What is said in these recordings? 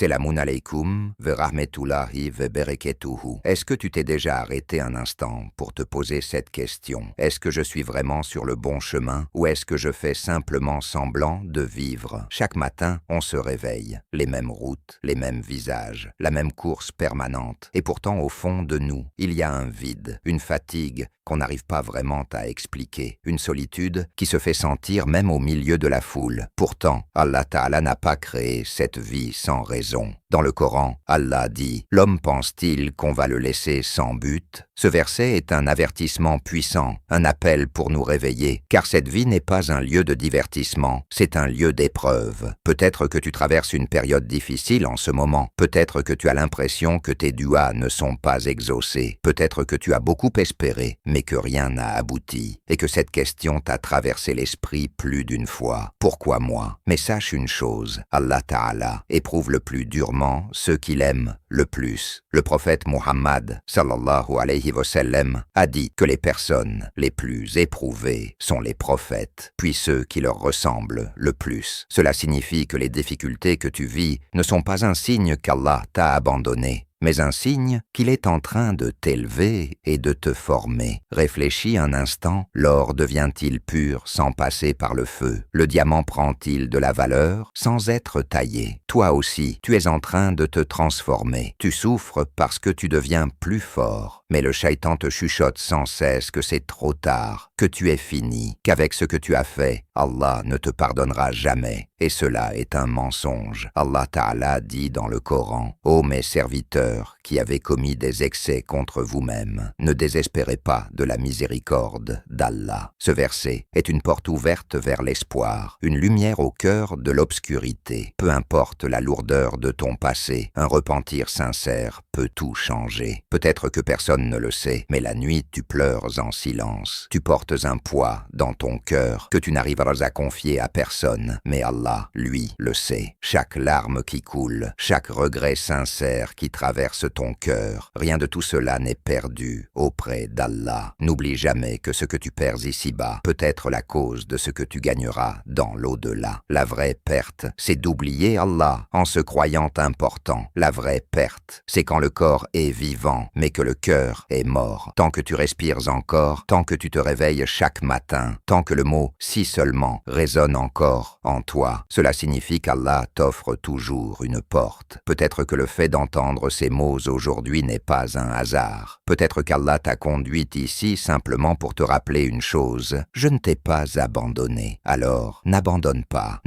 Selamun alaykum ve rahmetullahi ve bereketuhu. Est-ce que tu t'es déjà arrêté un instant pour te poser cette question? Est-ce que je suis vraiment sur le bon chemin ou est-ce que je fais simplement semblant de vivre? Chaque matin, on se réveille. Les mêmes routes, les mêmes visages, la même course permanente. Et pourtant, au fond de nous, il y a un vide, une fatigue qu'on n'arrive pas vraiment à expliquer, une solitude qui se fait sentir même au milieu de la foule. Pourtant, Allah Ta'ala n'a pas créé cette vie sans raison. Dans le Coran, Allah dit « L'homme pense-t-il qu'on va le laisser sans but ?» Ce verset est un avertissement puissant, un appel pour nous réveiller, car cette vie n'est pas un lieu de divertissement, c'est un lieu d'épreuve. Peut-être que tu traverses une période difficile en ce moment, peut-être que tu as l'impression que tes duas ne sont pas exaucés, peut-être que tu as beaucoup espéré, mais que rien n'a abouti, et que cette question t'a traversé l'esprit plus d'une fois. Pourquoi moi? Mais sache une chose, Allah Ta'ala éprouve le plus durement ceux qu'il aime le plus. Le prophète Muhammad, sallallahu alayhi wa sallam, a dit que les personnes les plus éprouvées sont les prophètes, puis ceux qui leur ressemblent le plus. Cela signifie que les difficultés que tu vis ne sont pas un signe qu'Allah t'a abandonné, mais un signe qu'il est en train de t'élever et de te former. Réfléchis un instant, l'or devient-il pur sans passer par le feu? Le diamant prend-il de la valeur sans être taillé? Toi aussi, tu es en train de te transformer. Tu souffres parce que tu deviens plus fort. Mais le shaitan te chuchote sans cesse que c'est trop tard, que tu es fini, qu'avec ce que tu as fait, Allah ne te pardonnera jamais. Et cela est un mensonge. Allah Ta'ala dit dans le Coran « Ô mes serviteurs qui avez commis des excès contre vous-mêmes, ne désespérez pas de la miséricorde d'Allah. » Ce verset est une porte ouverte vers l'espoir, une lumière au cœur de l'obscurité. Peu importe la lourdeur de ton passé, un repentir sincère peut tout changer. Peut-être que personne ne le sait, mais la nuit tu pleures en silence. Tu portes un poids dans ton cœur que tu n'arriveras à confier à personne, mais Allah, lui, le sait. Chaque larme qui coule, chaque regret sincère qui traverse ton cœur, rien de tout cela n'est perdu auprès d'Allah. N'oublie jamais que ce que tu perds ici-bas peut être la cause de ce que tu gagneras dans l'au-delà. La vraie perte, c'est d'oublier Allah en se croyant important. La vraie perte, c'est quand le corps est vivant, mais que le cœur est mort. Tant que tu respires encore, tant que tu te réveilles chaque matin, tant que le mot « si seulement » résonne encore en toi, cela signifie qu'Allah t'offre toujours une porte. Peut-être que le fait d'entendre ces mots aujourd'hui n'est pas un hasard. Peut-être qu'Allah t'a conduit ici simplement pour te rappeler une chose. Je ne t'ai pas abandonné. Alors, n'abandonne pas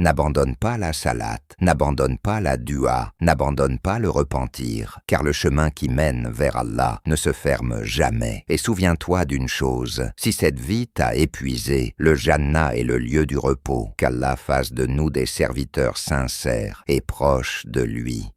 la salat, n'abandonne pas la dua, n'abandonne pas le repentir, car le chemin qui mène vers Allah ne se ferme jamais. Et souviens-toi d'une chose, si cette vie t'a épuisé, le Jannah est le lieu du repos. Qu'Allah fasse de nous des serviteurs sincères et proches de lui.